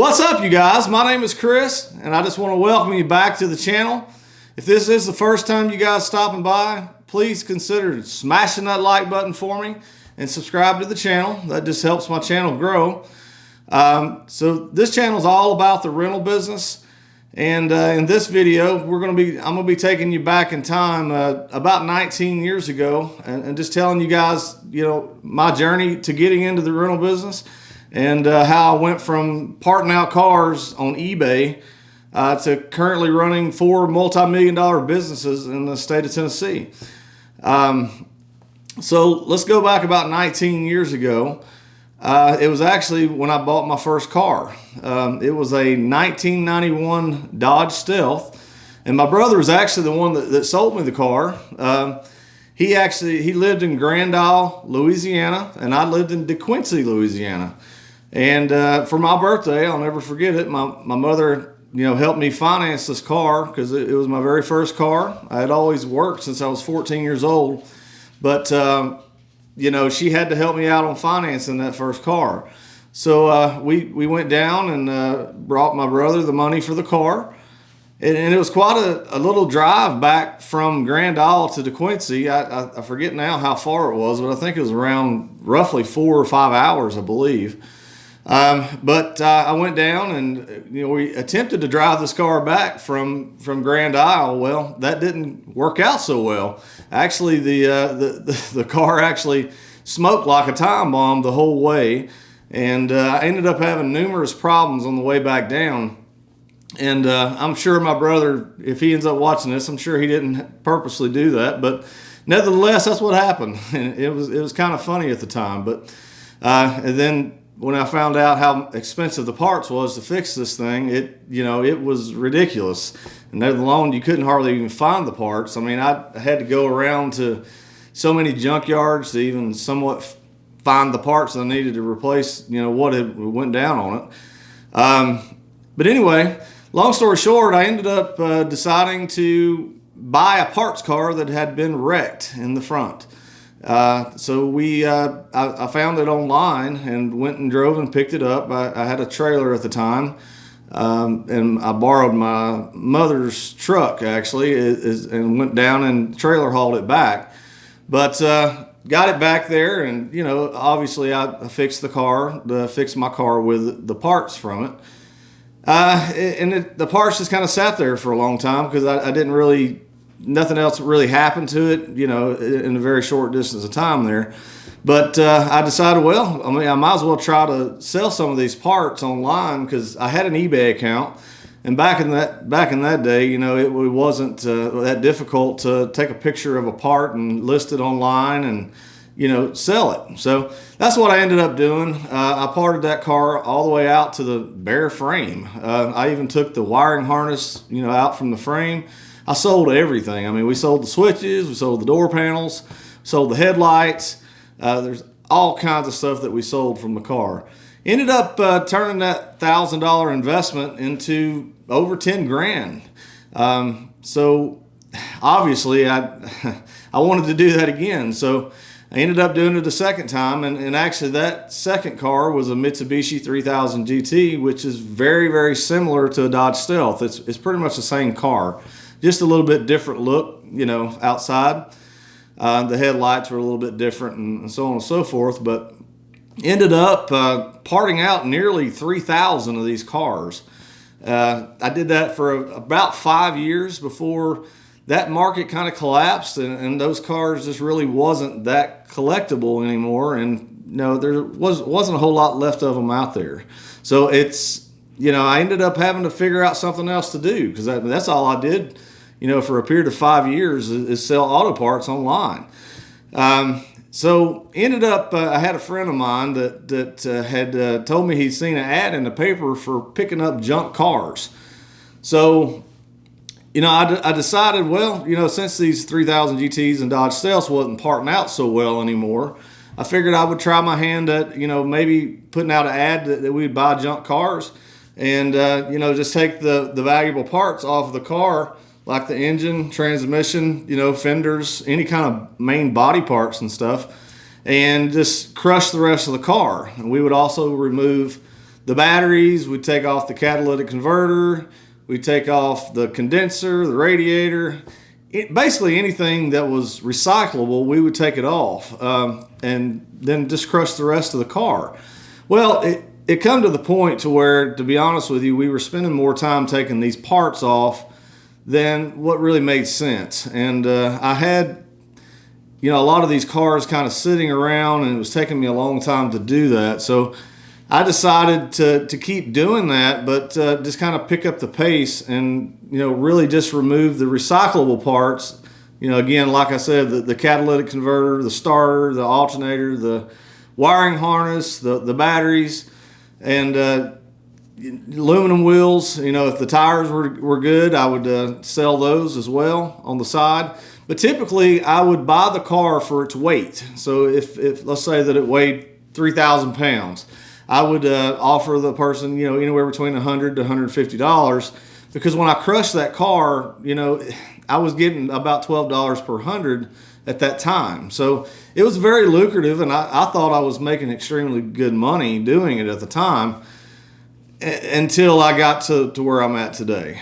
What's up, you guys? My name is Chris, and I just want to welcome you back to the channel. If this is the first time you guys stopping by, please consider smashing that like button for me and subscribe to the channel. That just helps my channel grow. So this channel is all about the rental business, and in this video, I'm going to be taking you back in time about 19 years ago, and just telling you guys, my journey to getting into the rental business. And how I went from parting out cars on eBay to currently running 4 multi-million-dollar businesses in the state of Tennessee. So let's go back about 19 years ago. It was actually when I bought my first car. It was a 1991 Dodge Stealth, and my brother was actually the one that sold me the car. He lived in Grand Isle, Louisiana, and I lived in DeQuincy, Louisiana. And for my birthday, I'll never forget it, my mother helped me finance this car because it was my very first car. I had always worked since I was 14 years old, but she had to help me out on financing that first car. So we went down and brought my brother the money for the car. And it was quite a little drive back from Grand Isle to DeQuincy. I forget now how far it was, but I think it was around roughly 4 or 5 hours, I believe. But I went down and we attempted to drive this car back from Grand Isle. Well, that didn't work out so well. Actually, the car actually smoked like a time bomb the whole way, and I ended up having numerous problems on the way back down. And I'm sure my brother, if he ends up watching this, I'm sure he didn't purposely do that, but nevertheless, that's what happened. And it was kind of funny at the time. But and then when I found out how expensive the parts was to fix this thing, it was ridiculous. And let alone you couldn't hardly even find the parts. I mean, I had to go around to so many junkyards to even somewhat find the parts that I needed to replace, what had went down on it. But anyway, long story short, I ended up deciding to buy a parts car that had been wrecked in the front. So I found it online and went and drove and picked it up. I had a trailer at the time, and I borrowed my mother's truck actually, and went down and trailer hauled it back. But got it back there, and obviously I fixed the car, fixed my car with the parts from it. The parts just kind of sat there for a long time because I didn't really. Nothing else really happened to it, in a very short distance of time there. But I decided, I might as well try to sell some of these parts online because I had an eBay account. And back in that day, it wasn't that difficult to take a picture of a part and list it online and, sell it. So that's what I ended up doing. I parted that car all the way out to the bare frame. I even took the wiring harness, out from the frame. I sold everything. I mean, we sold the switches, we sold the door panels, sold the headlights. There's all kinds of stuff that we sold from the car. Ended up turning that $1,000 investment into over 10 grand. So obviously I wanted to do that again. So I ended up doing it a second time. And actually that second car was a Mitsubishi 3000 GT, which is very, very similar to a Dodge Stealth. It's pretty much the same car. Just a little bit different look, outside. The headlights were a little bit different and so on and so forth, but ended up parting out nearly 3,000 of these cars. I did that for about 5 years before that market kind of collapsed, and those cars just really wasn't that collectible anymore, and there wasn't a whole lot left of them out there. So it's, I ended up having to figure out something else to do because that's all I did, for a period of 5 years is sell auto parts online. So ended up, I had a friend of mine that had told me he'd seen an ad in the paper for picking up junk cars. So, I decided, since these 3000 GTs and Dodge Stealths wasn't parting out so well anymore, I figured I would try my hand at, maybe putting out an ad that we'd buy junk cars and, just take the valuable parts off of the car, like the engine, transmission, fenders, any kind of main body parts and stuff, and just crush the rest of the car. And we would also remove the batteries, we'd take off the catalytic converter, we'd take off the condenser, the radiator. Basically anything that was recyclable, we would take it off and then just crush the rest of the car. Well, it come to the point to where, to be honest with you, we were spending more time taking these parts off than what really made sense. And I had, a lot of these cars kind of sitting around, and it was taking me a long time to do that. So I decided to keep doing that, but just kind of pick up the pace and, really just remove the recyclable parts. Again, like I said, the catalytic converter, the starter, the alternator, the wiring harness, the batteries, and aluminum wheels. If the tires were good, I would sell those as well on the side. But typically, I would buy the car for its weight. So if let's say that it weighed 3,000 pounds, I would offer the person, anywhere between $100 to $150, because when I crushed that car, I was getting about $12 per 100 at that time. So it was very lucrative, and I thought I was making extremely good money doing it at the time until I got to where I'm at today.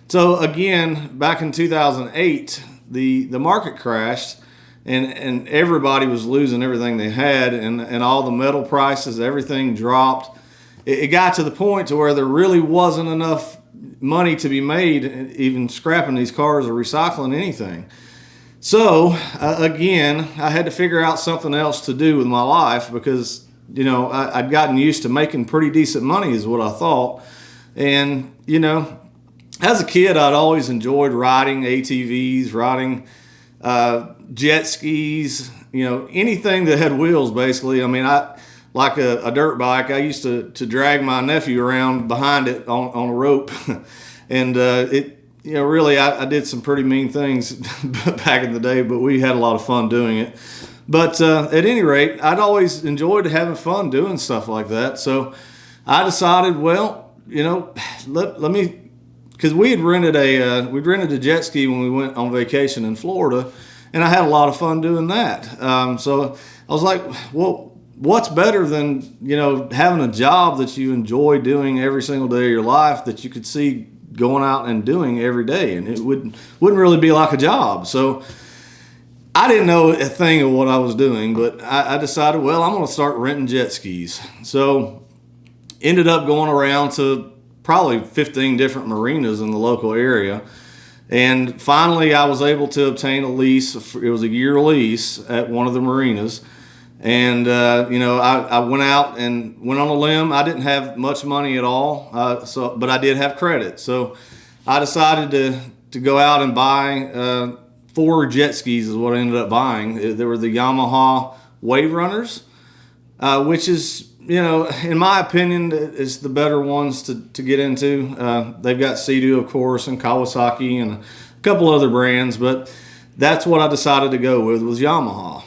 So again, back in 2008, the market crashed, and everybody was losing everything they had, and all the metal prices, everything dropped. It got to the point to where there really wasn't enough money to be made even scrapping these cars or recycling anything. So again, I had to figure out something else to do with my life, because I'd gotten used to making pretty decent money is what I thought. And as a kid, I'd always enjoyed riding ATVs, riding jet skis, anything that had wheels, basically. I mean, I like a dirt bike. I used to drag my nephew around behind it on a rope. And really, I did some pretty mean things back in the day, but we had a lot of fun doing it. But at any rate, I'd always enjoyed having fun doing stuff like that. So I decided, well, let me, because we'd rented a jet ski when we went on vacation in Florida, and I had a lot of fun doing that. So I was like, well, what's better than having a job that you enjoy doing every single day of your life, that you could see going out and doing every day, and it wouldn't really be like a job. So I didn't know a thing of what I was doing, but I decided, well, I'm going to start renting jet skis. So ended up going around to probably 15 different marinas in the local area. And finally, I was able to obtain a lease. It was a year lease at one of the marinas. And, I went out and went on a limb. I didn't have much money at all, but I did have credit. So I decided to go out and buy 4 jet skis is what I ended up buying. They were the Yamaha Wave Runners, which is, in my opinion, is the better ones to get into. They've got Sea-Doo, of course, and Kawasaki and a couple other brands, but that's what I decided to go with, was Yamaha.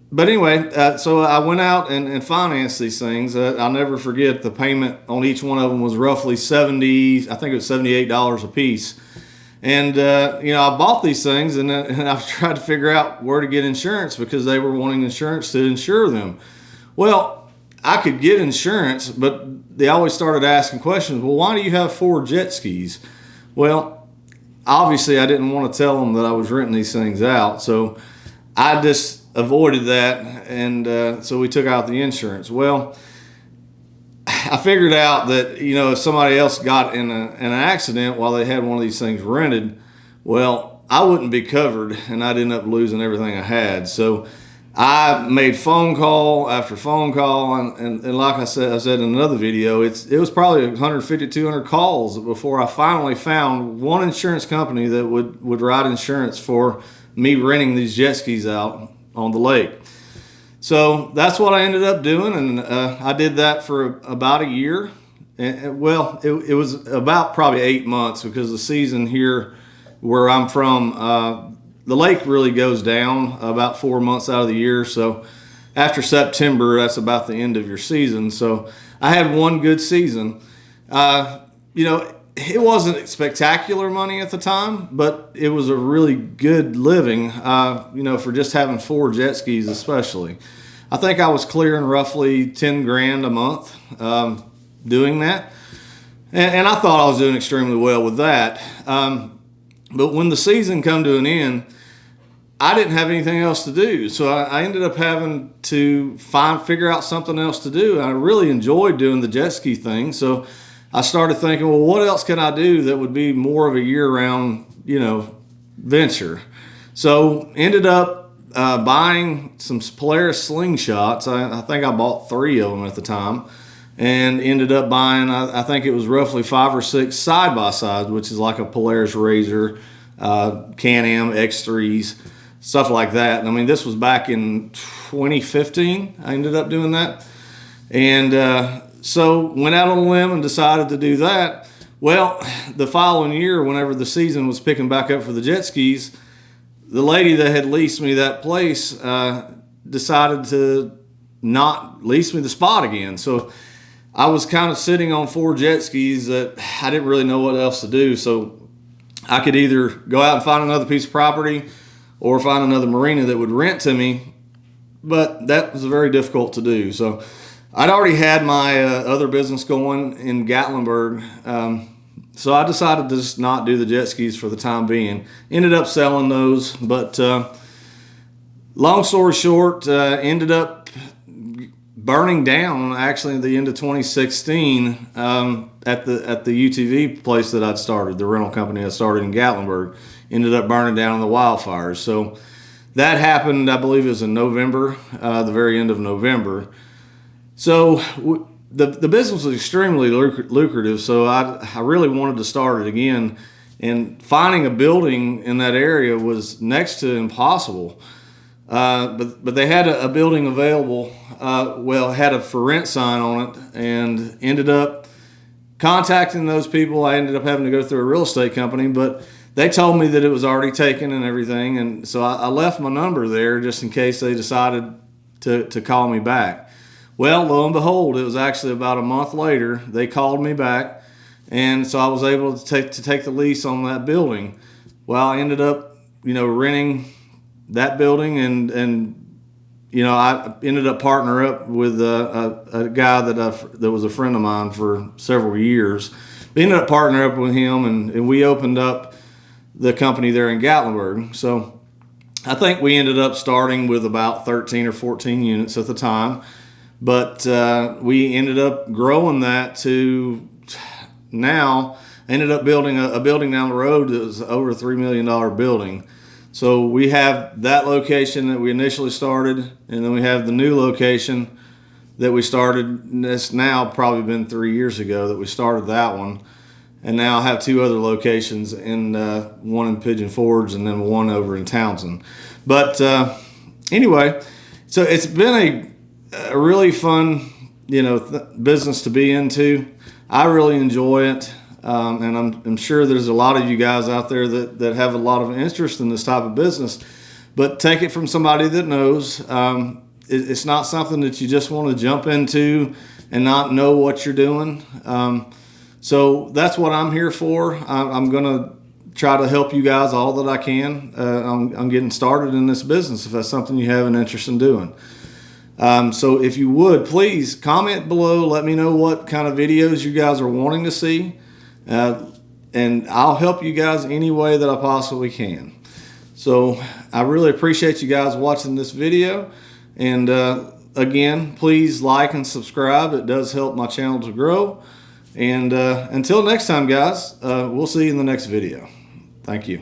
But anyway, so I went out and financed these things. I'll never forget, the payment on each one of them was roughly $78 a piece. And, I bought these things, and I've tried to figure out where to get insurance, because they were wanting insurance to insure them. Well, I could get insurance, but they always started asking questions. Well, why do you have 4 jet skis? Well, obviously I didn't want to tell them that I was renting these things out. So I just avoided that. And so we took out the insurance. Well, I figured out that, if somebody else got in an accident while they had one of these things rented, well, I wouldn't be covered, and I'd end up losing everything I had. So I made phone call after phone call, and like I said in another video, it was probably 150, 200 calls before I finally found one insurance company that would write insurance for me renting these jet skis out on the lake. So that's what I ended up doing, and I did that for about a year. And well, it was about probably 8 months, because the season here where I'm from, the lake really goes down about 4 months out of the year. So after September, that's about the end of your season. So I had one good season. It wasn't spectacular money at the time, but it was a really good living, for just having 4 jet skis especially. I think I was clearing roughly 10 grand a month doing that. And I thought I was doing extremely well with that. But when the season come to an end, I didn't have anything else to do. So I ended up having to figure out something else to do. I really enjoyed doing the jet ski thing. So I started thinking, well, what else can I do that would be more of a year-round, venture? So ended up buying some Polaris slingshots. I think I bought 3 of them at the time, and ended up buying, I think it was roughly 5 or 6 side-by-sides, which is like a Polaris RZR, Can-Am X3s, stuff like that. And I mean, this was back in 2015. I ended up doing that. And so went out on a limb and decided to do that. Well, the following year, whenever the season was picking back up for the jet skis, the lady that had leased me that place decided to not lease me the spot again. So I was kind of sitting on 4 jet skis that I didn't really know what else to do. So I could either go out and find another piece of property or find another marina that would rent to me, but that was very difficult to do. So I'd already had my other business going in Gatlinburg. So I decided to just not do the jet skis for the time being. Ended up selling those, but long story short, ended up burning down actually at the end of 2016 at the UTV place that I'd started, the rental company I started in Gatlinburg. Ended up burning down in the wildfires. So that happened, I believe it was in November, the very end of November. So the business was extremely lucrative, so I really wanted to start it again. And finding a building in that area was next to impossible. But they had a building available, had a for rent sign on it, and ended up contacting those people. I ended up having to go through a real estate company, but they told me that it was already taken and everything. And so I left my number there just in case they decided to call me back. Well, lo and behold, it was actually about a month later, they called me back. And so I was able to take the lease on that building. Well, I ended up, renting that building, and I ended up partnering up with a guy that was a friend of mine for several years. We ended up partnering up with him, and we opened up the company there in Gatlinburg. So I think we ended up starting with about 13 or 14 units at the time, but we ended up growing that to now. Ended up building a building down the road that was over a $3 million building. So we have that location that we initially started, and then we have the new location that we started. It's now probably been 3 years ago that we started that one. And now I have 2 other locations, one in Pigeon Forge and then one over in Townsend. But anyway, so it's been a really fun, business to be into. I really enjoy it. And I'm sure there's a lot of you guys out there that have a lot of interest in this type of business, but take it from somebody that knows. It's not something that you just want to jump into and not know what you're doing. So that's what I'm here for. I'm going to try to help you guys all that I can. I'm getting started in this business if that's something you have an interest in doing. So if you would, please comment below. Let me know what kind of videos you guys are wanting to see. And I'll help you guys any way that I possibly can. So I really appreciate you guys watching this video. And again, please like and subscribe. It does help my channel to grow. And until next time, guys, we'll see you in the next video. Thank you.